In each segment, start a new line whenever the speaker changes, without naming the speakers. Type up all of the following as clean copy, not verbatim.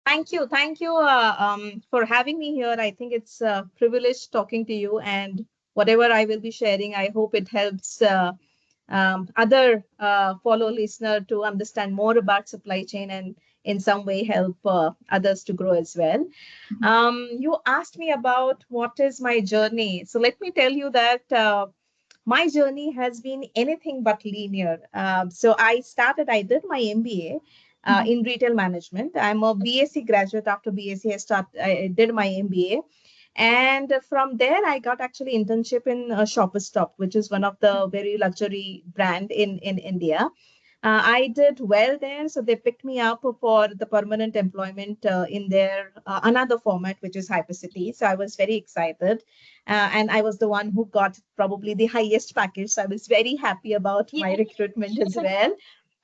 Thank you for having me here. I think it's a privilege talking to you, and whatever I will be sharing, I hope it helps other follow listener to understand more about supply chain and in some way help others to grow as well. You asked me about what is my journey. So let me tell you that my journey has been anything but linear. I did my MBA in retail management. I'm a BSc graduate. After BSc, I did my MBA. And from there, I got actually internship in Shoppers Stop, which is one of the very luxury brand in India. I did well there, so they picked me up for the permanent employment in their another format, which is Hypercity. So I was very excited, and I was the one who got probably the highest package. So I was very happy about
Yeah.
my recruitment as well.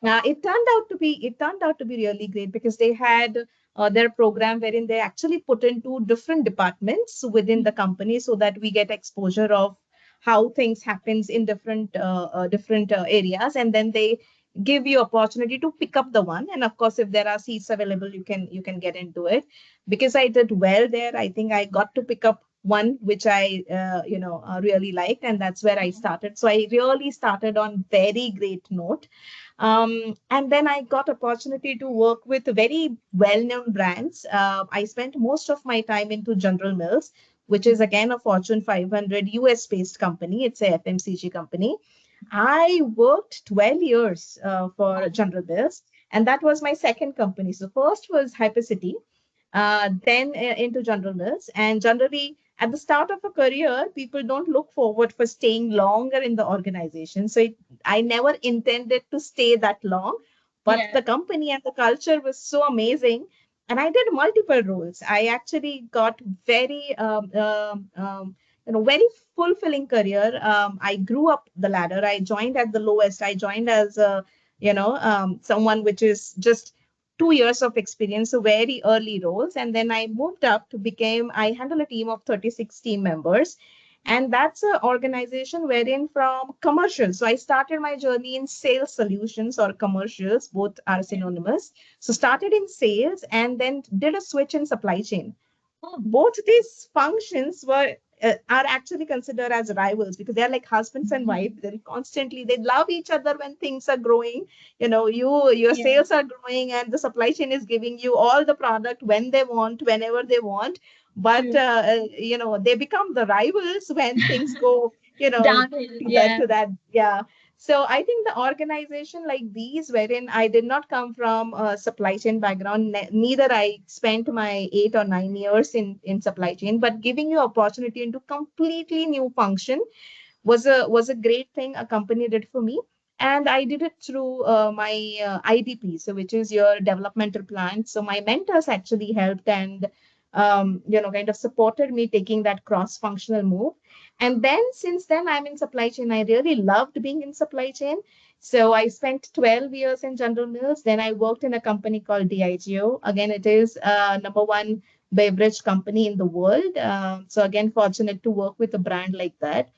It turned out to be really great because they had their program wherein they actually put into different departments within the company so that we get exposure of how things happens in different areas, and then they give you opportunity to pick up the one. And of course, if there are seats available, you can get into it. Because I did well there, I think I got to pick up one which I really liked, and that's where I started. So I really started on very great note. And then I got opportunity to work with very well-known brands. I spent most of my time into General Mills, which is again a Fortune 500 US-based company. It's a FMCG company. I worked 12 years for General Mills, and that was my second company. So first was Hypercity, then into General Mills. And generally, at the start of a career, people don't look forward for staying longer in the organization. I never intended to stay that long, but
Yeah.
the company and the culture was so amazing. And I did multiple roles. I actually got very fulfilling career. I grew up the ladder. I joined at the lowest. I joined as someone which is just 2 years of experience, so very early roles. And then I moved up to became, I handle a team of 36 team members. And that's an organization wherein from commercials. So I started my journey in sales solutions or commercials, both are synonymous. So started in sales and then did a switch in supply chain.
Oh,
Both these functions were are actually considered as rivals because they're like husbands and wife. They love each other when things are growing. Your
yeah.
sales are growing and the supply chain is giving you all the product when they want, whenever they want. But
True.
they become the rivals when things go
Downhill.
to
Yeah.
that. Yeah. So I think the organization like these, wherein I did not come from a supply chain background, neither I spent my 8 or 9 years in supply chain, but giving you opportunity into completely new function was a great thing a company did for me. And I did it through my IDP, so which is your developmental plan. So my mentors actually helped and kind of supported me taking that cross-functional move. And then since then, I'm in supply chain. I really loved being in supply chain. So I spent 12 years in General Mills. Then I worked in a company called DIGO. Again, it is number one beverage company in the world. So again, fortunate to work with a brand like that.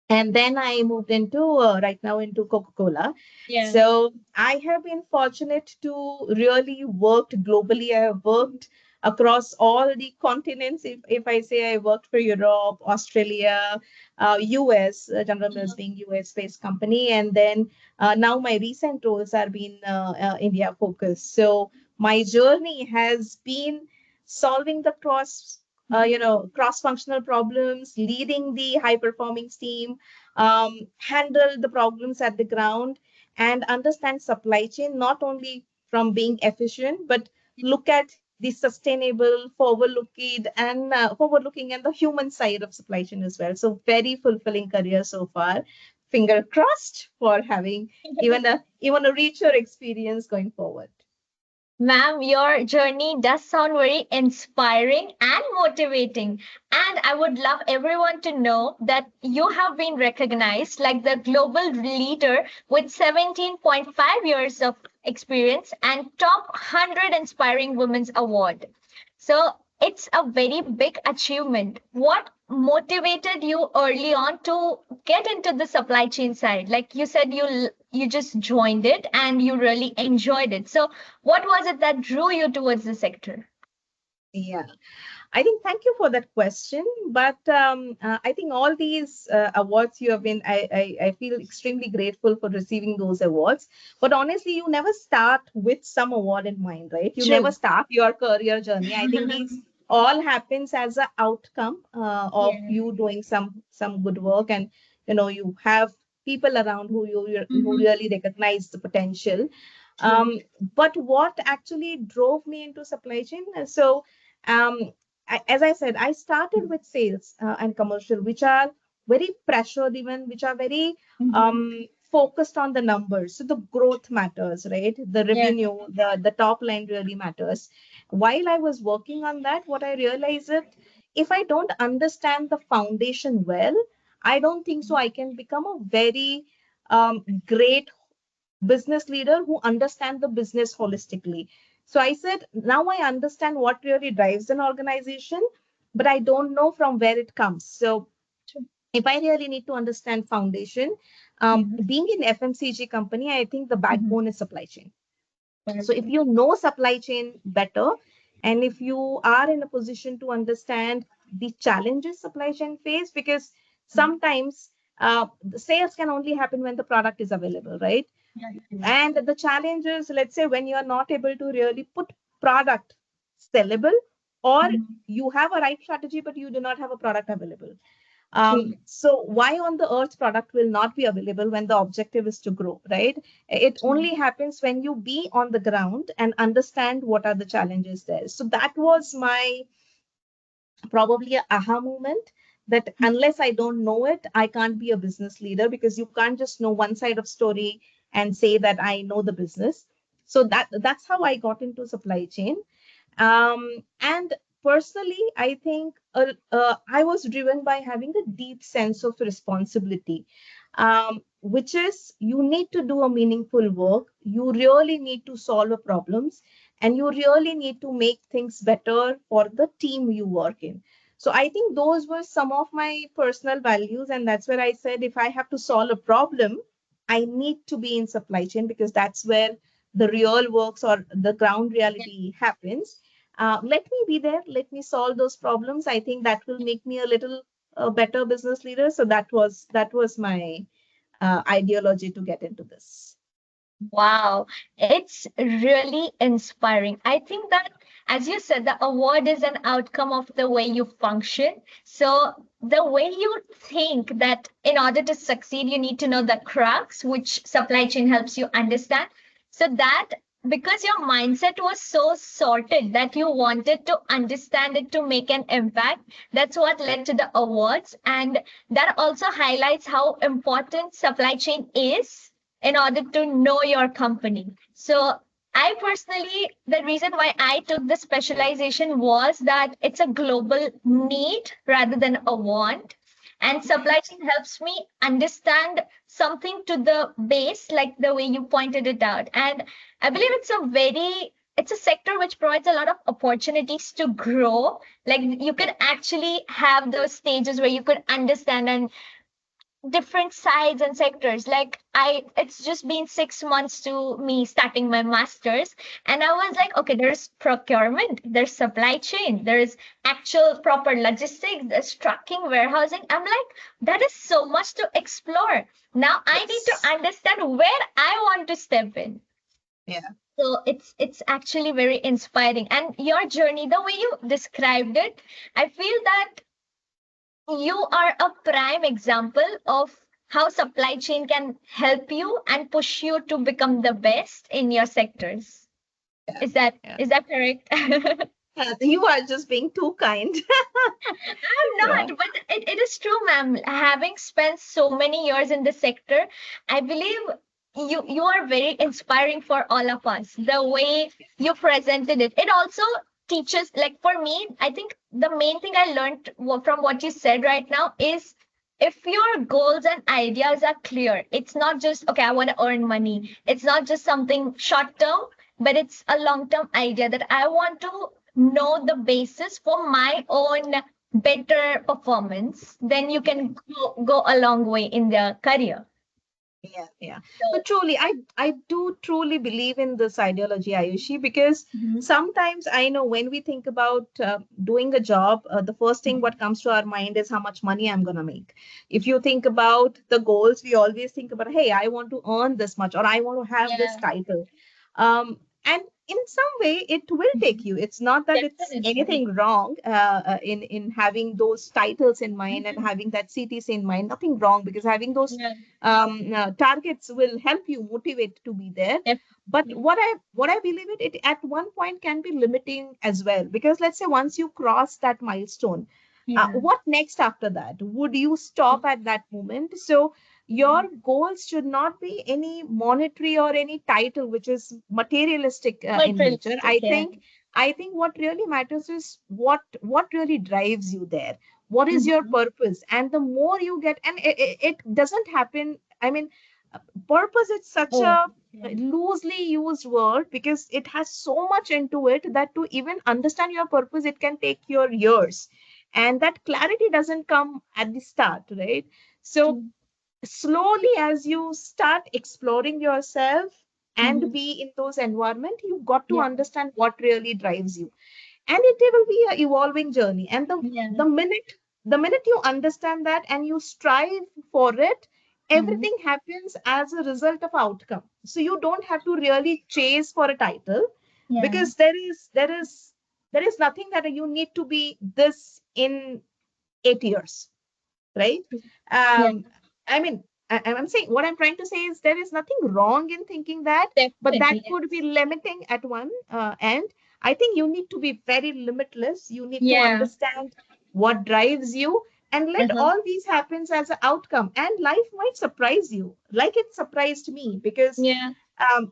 And then I moved into right now into Coca-Cola.
Yeah.
So I have been fortunate to really worked globally. I have worked across all the continents. If I say I worked for Europe, Australia, US, General Mills being US-based company, and then now my recent roles are being India focused. So my journey has been solving the cross-functional problems, leading the high-performing team, handle the problems at the ground, and understand supply chain not only from being efficient, but look at the sustainable, forward-looking, and the human side of supply chain as well. So very fulfilling career so far. Finger crossed for having even a richer experience going forward.
Ma'am, your journey does sound very inspiring and motivating. And I would love everyone to know that you have been recognized like the global leader with 17.5 years of experience and top 100 Inspiring Women's Award. So it's a very big achievement. What motivated you early on to get into the supply chain side? Like you said, you just joined it and you really enjoyed it. So what was it that drew you towards the sector?
Yeah. I think thank you for that question. But I think all these awards you have been, I feel extremely grateful for receiving those awards. But honestly, you never start with some award in mind, right? You never
True.
start your career journey. I think these all happens as an outcome of
Yeah.
you doing some good work, and you have people around who
Hmm.
really recognize the potential.
True.
But what actually drove me into supply chain? So um, as I said, I started with sales and commercial, which are very pressure driven, which are very
Hmm.
focused on the numbers. So the growth matters, right? The
Yeah.
revenue, the top line really matters. While I was working on that, what I realized is if I don't understand the foundation well, I don't think so I can become a very great business leader who understand the business holistically. So I said, now I understand what really drives an organization, but I don't know from where it comes. So
True.
if I really need to understand foundation,
Hmm.
being in FMCG company, I think the
Hmm.
backbone is supply chain.
Very
So if
true.
you know supply chain better, and if you are in a position to understand the challenges supply chain face, because sometimes the sales can only happen when the product is available, right?
Yeah, true.
And the challenge is, let's say, when you are not able to really put product sellable, or
Mhm.
you have a right strategy, but you do not have a product available.
True.
So why on the earth product will not be available when the objective is to grow, right? It
True.
only happens when you be on the ground and understand what are the challenges there. So that was my probably a aha moment, that unless I don't know it, I can't be a business leader, because you can't just know one side of story and say that I know the business. So that's how I got into supply chain. And personally, I think I was driven by having a deep sense of responsibility, which is you need to do a meaningful work. You really need to solve a problems, and you really need to make things better for the team you work in. So I think those were some of my personal values, and that's where I said if I have to solve a problem, I need to be in supply chain, because that's where the real works or the ground reality happens. Let me be there. Let me solve those problems. I think that will make me a little better business leader. So that was my ideology to get into this.
Wow, it's really inspiring. I think that, as you said, the award is an outcome of the way you function. So, the way you think that in order to succeed, you need to know the crux, which supply chain helps you understand. So, that because your mindset was so sorted that you wanted to understand it to make an impact, that's what led to the awards. And that also highlights how important supply chain is in order to know your company. So I personally, the reason why I took the specialization was that it's a global need rather than a want. And supply chain helps me understand something to the base, like the way you pointed it out. And I believe it's a sector which provides a lot of opportunities to grow. Like you could actually have those stages where you could understand and different sides and sectors. Like it's just been 6 months to me starting my masters, and I was like, okay, there's procurement, there's supply chain, there's actual proper logistics, there's trucking, warehousing. I'm like, that is so much to explore. Now I need to
Yes.
understand where I want to step in.
Yeah.
So it's actually very inspiring, and your journey, the way you described it, I feel that you are a prime example of how supply chain can help you and push you to become the best in your sectors.
Yeah. Yeah.
Is that correct? I'm
You are just being too kind. Yeah.
not, but it is true, ma'am. Having spent so many years in the sector, I believe you are very inspiring for all of us. The way you presented it. It also teaches, like for me, I think the main thing I learned from what you said right now is if your goals and ideas are clear, it's not just, okay, I want to earn money. It's not just something short term, but it's a long term idea that I want to know the basis for my own better performance. Then you can go a long way in their career.
Yeah, yeah. No,
So,
truly, I do truly believe in this ideology, Ayushi, because
mhm,
sometimes I know when we think about doing a job, the first thing
mhm.
what comes to our mind is how much money I'm gonna make. If you think about the goals, we always think about, hey, I want to earn this much, or I want to have this
Yeah,
title. And in some way, it will take
mhm.
you. It's not that it's
Definitely.
anything wrong in having those titles in mind and
Mhm.
having that CTC in mind. Nothing wrong, because having those
Yeah,
targets will help you motivate to be there. But
definitely.
what I believe it at one point can be limiting as well, because let's say once you cross that milestone,
Yeah.
what next after that? Would you stop at that moment? So your goals should not be any monetary or any title which is materialistic in nature.
Materialistic, yeah.
I think what really matters is what really drives you there. What is your
Mhm.
purpose? And the more you get, and it doesn't happen. I mean, purpose is such
Oh,
a
yeah.
loosely used word, because it has so much into it that to even understand your purpose, it can take your years, and that clarity doesn't come at the start, right? So
Mm.
slowly, as you start exploring yourself and
Mhm.
be in those environment, you got to
Yeah,
understand what really drives you, and it will be an evolving journey. And
yeah.
the minute you understand that and you strive for it,
Mhm.
everything happens as a result of outcome. So you don't have to really chase for a title,
Yeah.
because there is nothing that you need to be this in 8 years, right?
Yeah,
Um, I mean, I'm saying, what I'm trying to say is there is nothing wrong in thinking that, but that
definitely.
could be limiting at one end. I think you need to be very limitless. You need to
Yeah.
understand what drives you, and let
Uh-huh.
all these happens as an outcome. And life might surprise you, like it surprised me, because
Yeah.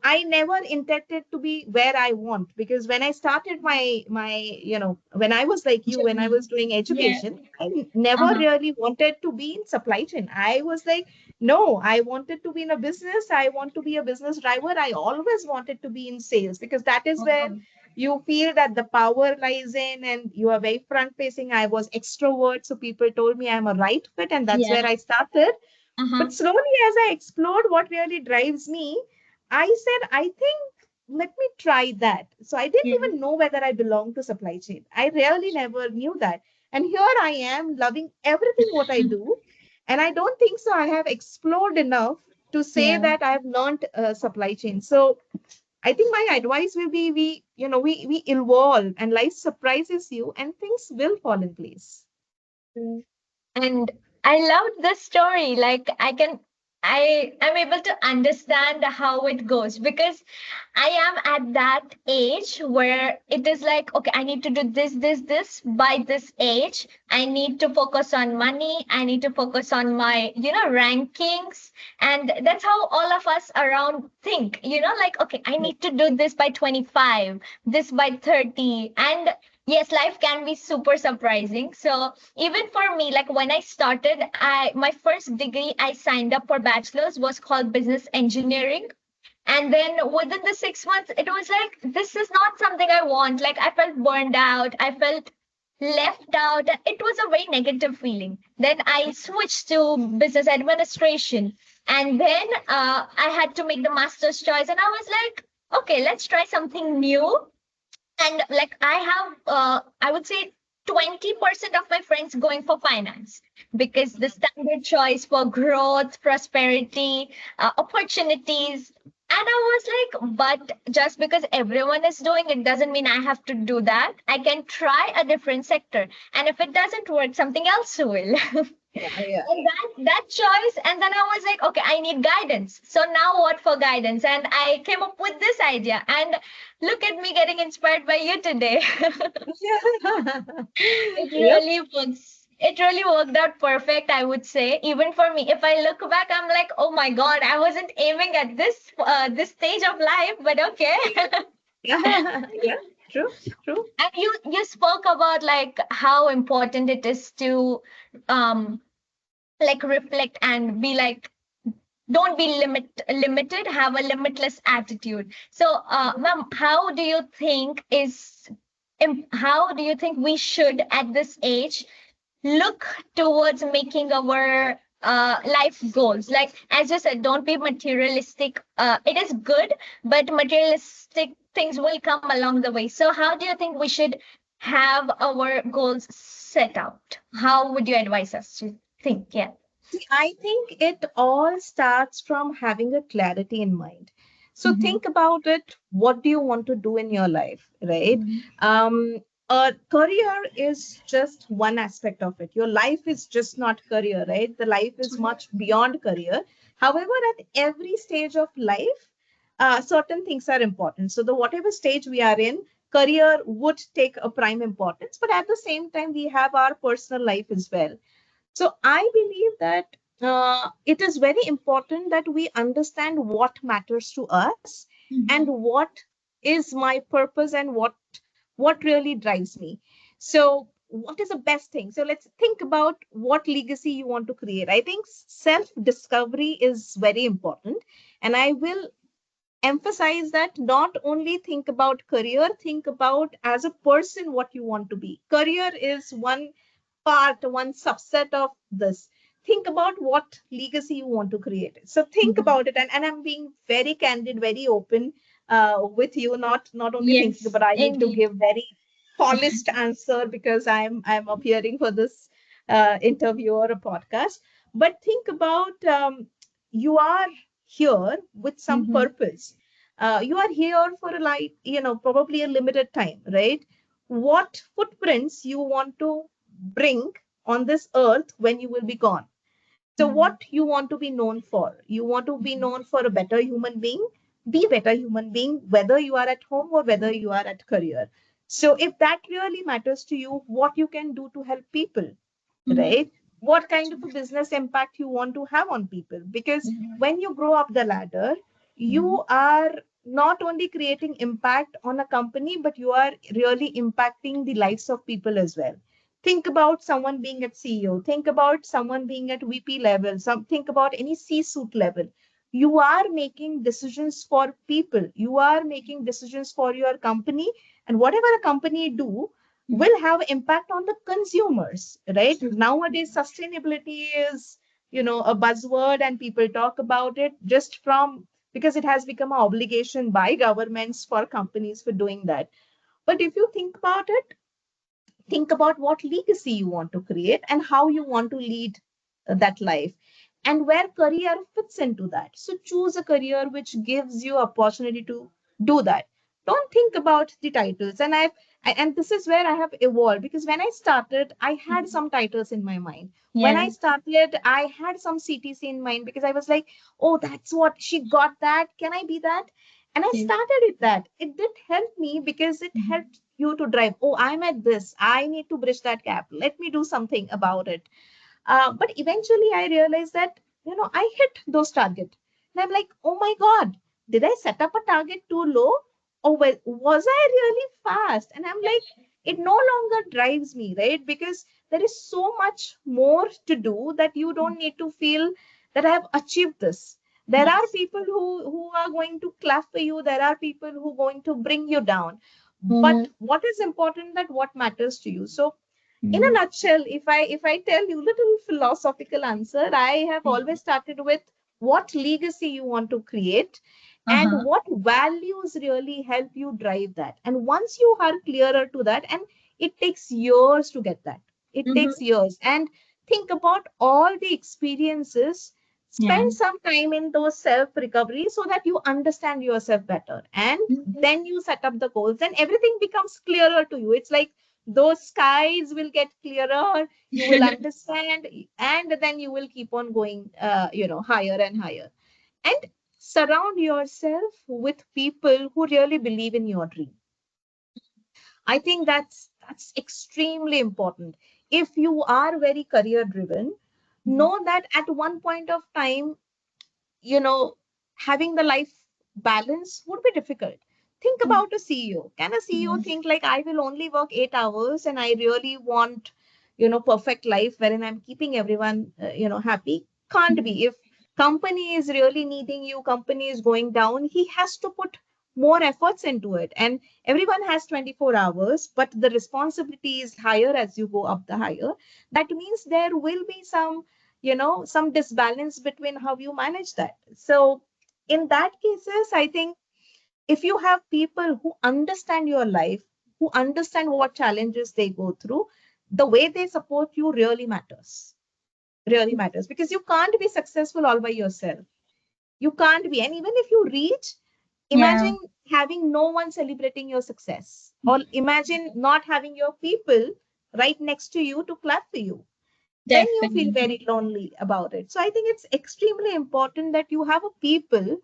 I never intended to be where I want, because when I started when I was like you, when I
Journey.
was doing
Yeah.
education, I never
Uh-huh.
really wanted to be in supply chain. I was like, no, I wanted to be in a business. I want to be a business driver. I always wanted to be in sales, because that is where
Uh-huh.
you feel that the power lies in, and you are very front facing. I was extrovert, so people told me I'm a right fit, and that's
Yeah.
where I started.
Uh-huh.
But slowly, as I explored what really drives me, I said, I think, let me try that. So I didn't
Yeah.
even know whether I belonged to supply chain. I really never knew that. And here I am loving everything what I do. And I don't think so I have explored enough to say
Yeah.
that I have learned supply chain. So I think my advice will be we evolve, and life surprises you, and things will fall in place.
Mm. And I loved the story. Like I am able to understand how it goes because I am at that age where it is like, okay, I need to do this by this age. I need to focus on money. I need to focus on my, rankings. And that's how all of us around think, like, okay, I need to do this by 25, this by 30. And yes, life can be super surprising. So even for me, like when I started, my first degree I signed up for bachelor's was called business engineering, and then within the 6 months, it was like, this is not something I want. Like, I felt burned out. I felt left out. It was a very negative feeling. Then I switched to business administration. And then I had to make the master's choice. And I was like, okay, let's try something new. And like I have I would say 20% of my friends going for finance because the standard choice for growth, prosperity, opportunities. And I was like, but just because everyone is doing it doesn't mean I have to do that. I can try a different sector, and if it doesn't work, something else will.
Yeah, yeah.
And that choice, and then I was like, okay, I need guidance. So now what for guidance? And I came up with this idea, and look at me getting inspired by you today. It
Yep.
really works. It really worked out perfect, I would say. Even for me, if I look back, I'm like, oh my god, I wasn't aiming at this stage of life, but okay.
Yeah, true, true.
And you spoke about like how important it is to um like reflect and be like, don't be limited, have a limitless attitude. So ma'am, how do you think we should at this age look towards making our life goals. Like as you said, don't be materialistic. It is good, but materialistic things will come along the way. So how do you think we should have our goals set out? How would you advise us to think? Yeah.
See, I think it all starts from having a clarity in mind. So
Mm-hmm.
think about it. What do you want to do in your life, right?
Mm-hmm.
Um, a career is just one aspect of it. Your life is just not career, right? The life is much beyond career. However, at every stage of life, certain things are important. So the whatever stage we are in, career would take a prime importance. But at the same time, we have our personal life as well. So I believe that it is very important that we understand what matters to us and
Mm-hmm.
what is my purpose and what really drives me. So what is the best thing? So let's think about what legacy you want to create. I think self discovery is very important, and I will emphasize that not only think about career, think about as a person what you want to be. Career is one part, one subset of this. Think about what legacy you want to create. So think
Mm-hmm.
about it, and I'm being very candid, very open with you. Not only thinking,
Yes,
but I need to
indeed.
give very polished answer because I'm appearing for this interview or a podcast. But think about you are here with some
Mm-hmm.
purpose. You are here for a like probably a limited time, right? What footprints you want to bring on this earth when you will be gone. So,
Mm-hmm.
what you want to be known for? You want to be known for a better human being, be better human being, whether you are at home or whether you are at career. So, if that really matters to you, what you can do to help people,
Mm-hmm.
right? What kind of a business impact you want to have on people? Because
Mm-hmm.
when you grow up the ladder,
Mm-hmm.
you are not only creating impact on a company, but you are really impacting the lives of people as well. Think about someone being at CEO, think about someone being at VP level, think about any C-suite level. You are making decisions for people, you are making decisions for your company, and whatever a company do will have impact on the consumers, right? Nowadays sustainability is a buzzword and people talk about it just from because it has become an obligation by governments for companies for doing that. But if you think about it, think about what legacy you want to create and how you want to lead that life and where career fits into that. So choose a career which gives you opportunity to do that. Don't think about the titles. And this is where I have evolved because when I started I had some titles in my mind. When I
Yeah.
started I had some CTC in mind because I was like, oh, that's what she got, that can I be that? And I
Yes.
started with that. It did help me because it helped you to drive. Oh, I'm at this. I need to bridge that gap. Let me do something about it. But eventually I realized that, I hit those targets. And I'm like, oh my God, did I set up a target too low? Or was I really fast? And I'm like, it no longer drives me, right? Because there is so much more to do that you don't need to feel that I have achieved this. There are
Yes.
people who are going to clap for you. There are people who are going to bring you down. But
Mm-hmm.
what is important that what matters to you. So in a
Mm-hmm.
nutshell, if I tell you little philosophical answer, I have always started with what legacy you want to create and
Uh-huh.
what values really help you drive that. And once you are clearer to that, and it takes years to get that, it takes
Mm-hmm.
years. And think about all the experiences,
Yeah.
spend some time in those self recovery so that you understand yourself better, and
Mm-hmm.
then you set up the goals and everything becomes clearer to you. It's like those skies will get clearer, you will understand, and then you will keep on going higher and higher. And surround yourself with people who really believe in your dream. I think that's extremely important. If you are very career driven, know that at one point of time, you know, having the life balance would be difficult. Think about a CEO. Can a CEO
Mm-hmm.
think like I will only work 8 hours and I really want, perfect life wherein I'm keeping everyone, happy? Can't be. If company is really needing you, company is going down, he has to put more efforts into it. And everyone has 24 hours, but the responsibility is higher as you go up the higher. That means there will be some some disbalance between how you manage that. So in that cases, I think if you have people who understand your life, who understand what challenges they go through, the way they support you really matters, because you can't be successful all by yourself. You can't be. And even if you reach,
Yeah,
imagine having no one celebrating your success, or imagine not having your people right next to you to clap for you. Then you feel
definitely.
very lonely about it. So I think it's extremely important that you have a people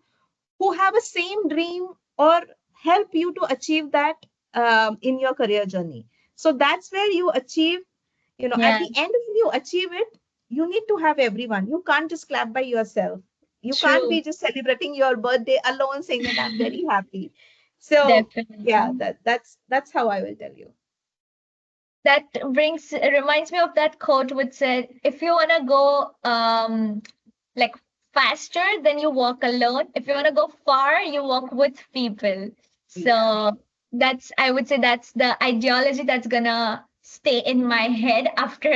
who have a same dream or help you to achieve that in your career journey. So that's where you achieve, at
Yeah,
the end of you achieve it, you need to have everyone. You can't just clap by yourself. You can't
true.
be just celebrating your birthday alone saying that I'm very happy. So yeah,
Definitely.
that's how I will tell you.
That reminds me of that quote which said, if you wanna go like faster, then you walk alone. If you wanna go far, you walk with people.
Yeah.
So that's, I would say that's the ideology that's gonna stay in my head after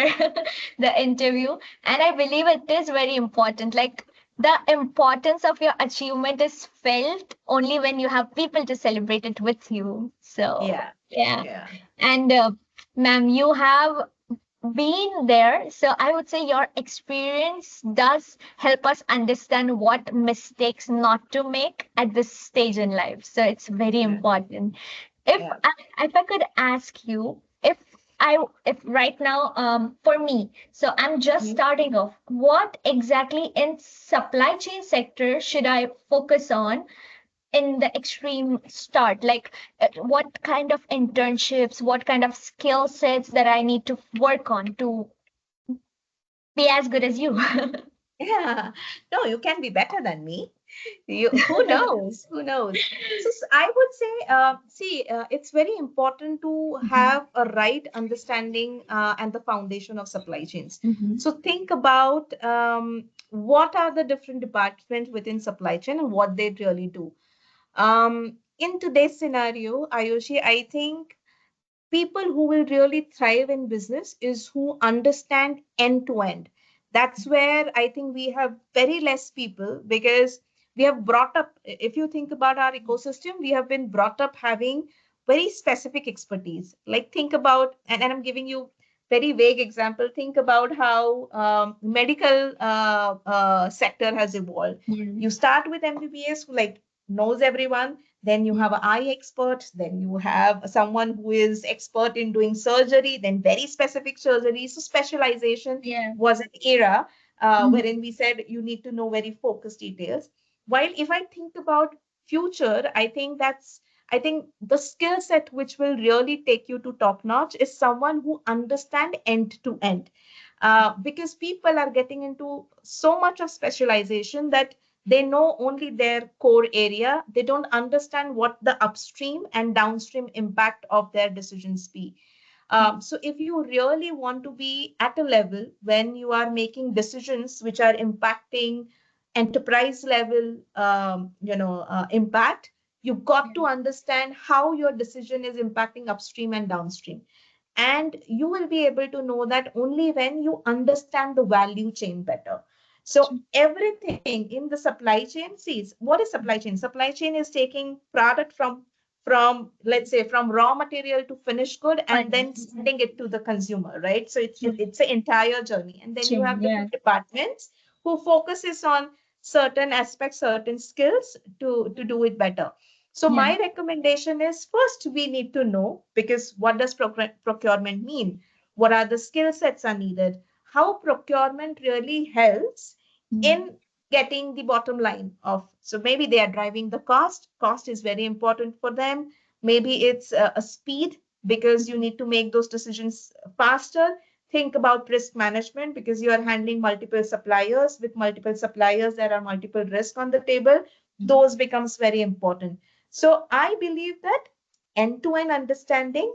the interview. And I believe it is very important. Like the importance of your achievement is felt only when you have people to celebrate it with you. So
Yeah.
yeah.
Yeah.
And ma'am, you have been there. So I would say your experience does help us understand what mistakes not to make at this stage in life. So it's very
Yeah.
important. If
Yeah.
if I could ask you, if right now, for me, so I'm just
Mhm.
starting off, what exactly in supply chain sector should I focus on in the extreme start? Like what kind of internships, what kind of skill sets that I need to work on to be as good as you?
Yeah. No, you can be better than me. Who knows? Who knows? So I would say, see, it's very important to
Mhm,
have a right understanding and the foundation of supply chains.
mhm,
So think about what are the different departments within supply chain and what they really do. In today's scenario, Ayushi, I think people who will really thrive in business is who understand end to end. That's where I think we have very less people, because we have brought up, if you think about our ecosystem, we have been brought up having very specific expertise. Like think about, and I'm giving you very vague example, think about how medical sector has evolved.
yeah,
You start with MBBS who like knows everyone, then you
yeah,
have an eye expert, then you have someone who is expert in doing surgery, then very specific surgery. So specialization
yeah,
was an era
mhm,
wherein we said you need to know very focused details. While if I think about future, I think the skill set which will really take you to top notch is someone who understand end to end, because people are getting into so much of specialization that they know only their core area. They don't understand what the upstream and downstream impact of their decisions be. So if you really want to be at a level when you are making decisions which are impacting enterprise level, impact, you've got to
yeah,
understand how your decision is impacting upstream and downstream. And you will be able to know that only when you understand the value chain better. So everything in the supply chain, sees what is supply chain? Supply chain is taking product from let's say from raw material to finished good and
fine,
then sending it to the consumer, right? So
true,
it's an entire journey. And then you
chain,
have
yeah,
different departments who focuses on certain aspects, certain skills to do it better. So
yeah,
my recommendation is, first we need to know, because what does procurement mean? What are the skill sets are needed? How procurement really helps
mm,
in getting the bottom line of, so maybe they are driving the cost is very important for them. Maybe it's a speed, because you need to make those decisions faster. Think about risk management, because you are handling multiple suppliers. With multiple suppliers, there are multiple risks on the table. Those becomes very important. So I believe that end-to-end understanding,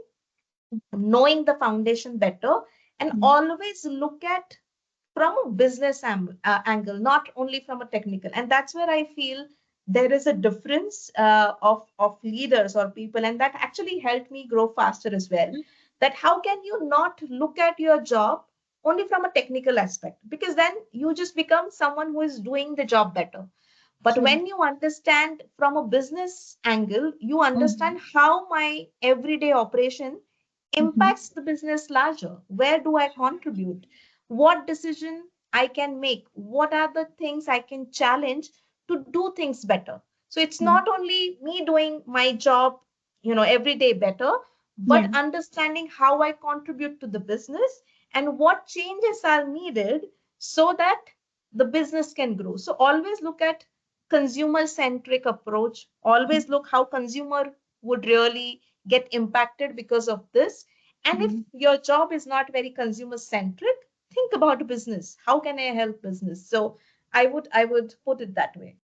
knowing the foundation better, and
mm,
always look at from a business angle, not only from a technical. And that's where I feel there is a difference of leaders or people, and that actually helped me grow faster as well.
mm,
That how can you not look at your job only from a technical aspect, because then you just become someone who is doing the job better. But
True.
when you understand from a business angle, you
Mm-hmm.
understand how my everyday operation
Mm-hmm.
impacts the business larger. Where do I contribute? What decision I can make? What are the things I can challenge to do things better? So it's
Yeah.
not only me doing my job, every day better,
Yeah.
but understanding how I contribute to the business and what changes are needed so that the business can grow. So always look at consumer centric approach. Always look how consumer would really get impacted because of this. And if
Mm-hmm.
your job is not very consumer centric, think about business. How can I help business? So I would put it that way.